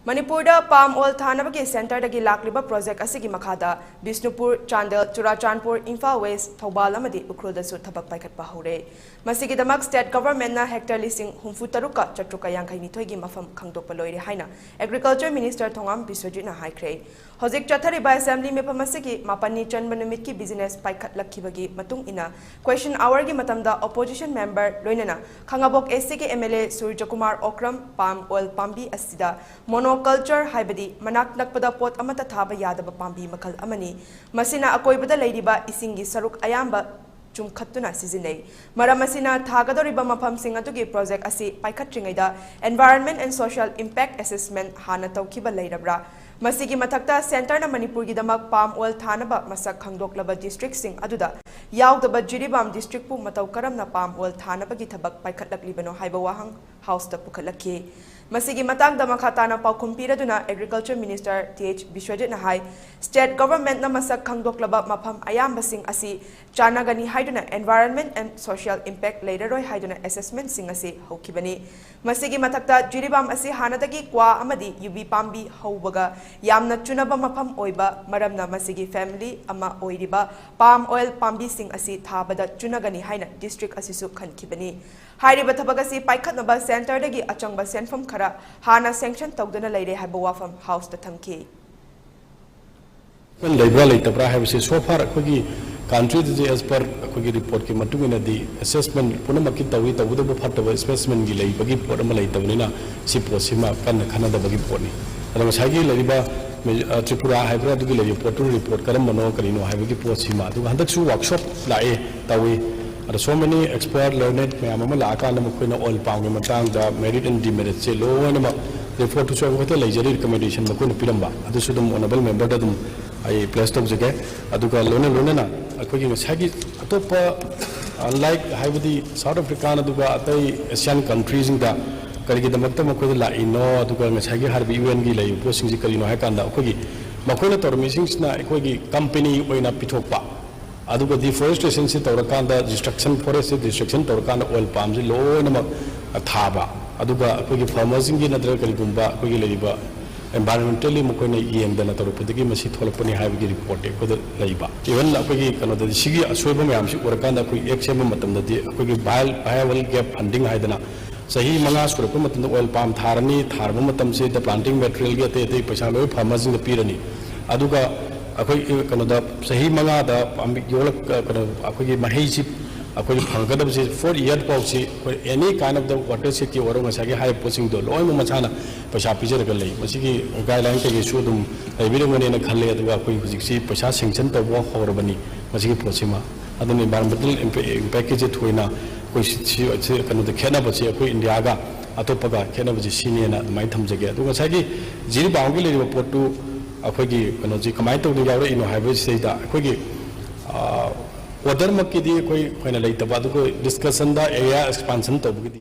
Manipur da Palm Oil thanabagi center dagi lakliba project asigi makhada Bishnupur, Chandel, Churachandpur, Imphal West, Thoubal amadi Ukhrul dasu thabak paikhatnaba houre. Masigi damak state government na hectare listing humfu taruka chatruka yankhaini nithoigi mafam khangdokpa loire haina Agriculture Minister Thongam Biswajit na haikre. Hojik chathariba assembly mefam asigi mapani chanba numit ki business paikhatlakibagi matung ina question hour gi matamda opposition member loinana khangabok SC MLA Churachandpur Okram Palm Oil pambi asida monoculture haibadi manak nakpada pot amata thaba yadaba pambi makhal amani masina akoibada leiriba isingi saruk ayamba chumkhatuna sizinei maramasina thagadoriba mafamsing atugi project asi paikhatringaida environment and social impact assessment hana tawkiba leirabra masigi mathakta center na Manipur gi damak palm oil thanaba masak khangdoklaba district sing aduda yaudaba jiribam district pu mataw karamna palm oil thanaba gi thabak paikhatlakliबनो haiba wahang house ta pukhalakhi masigi matang da makhatana paukhum piraduna Agriculture Minister TH Biswajit na hai state government na masak khangdoklaba mafam ayamba sing asi chanagani haiduna environment and social impact leiraroi haiduna assessment sing asi hokibani masigi mathakta jiribam asi hanadagi kwa amadi yubi pambi haubaga yamna chunaba mafam oiba maramna masigi family ama oiriba palm oil pambi sing asi thabada chunagani haina district asi su khankibani hairiba thabagasi paikhatnaba center dagi achangba senfam khara hana sanction tawdana leire haiba wafam house ta thamki when labor leitabra have say so far akogi country as per akogi report ki matungina di assessment punamaki tawi tawuda phataba specimen gi leibagi pot ama leitabnina si posima kan khana da bagi poni ada masagi leiba Tripura haibra dugi lei report karam mano karino haibagi posima du handak su workshop lae tawi ada so many expert learned mayam la ka na koina oil palm gi matang da merit and demerit se lo na report to show hotel leisure recommendation ma koina piramba adu su dum honorable member da dum ai place to jage aduga lona na akogi masagi atopa unlike haibadi South Africa na duga atai Asian countries da karigi damakta makoida la ino aduga masagi harbi UN gi lai posing ji karino ha kanda akogi makoina tormising na akogi company oina pitokpa aduga deforestation se torakanda destruction forest destruction torakanda oil palm ji lona ma thaba aduga akogi farmers gi nadra karigumba akogi leiba environmentally mukoina yengdana toropudagi masi tholapani haibagi report ko laiba even akogi kanoda sigi asoiba mayam si orakanda koi exam matamda di akogi viable gap funding haidana sahi manga surapa matamda oil palm tharani tharba matam se the planting material ge te paisa loi farmers in the pirani aduga akoi kanoda sahi manga da ambi yolak kano akogi mahei si akoi phangada se 4 year pause any kind of the water city or masagi high posting do loi mo machana paisa pijar ga lei masigi guideline ke issue dum aibire mane na khalle aduga akoi hujiksi paisa sanction to bo horobani masigi posima adun environmental impact je thoina koi si kanu de khena bachi akoi india ga atopa ga khena bachi sine na mai thamjage aduga sagi jiri baungi le potu akoi gi kanu ji kamai to de yaure ino haibe sei da akoi gi order makki di koi khoina leitaba aduga discussion da area expansion to bugidi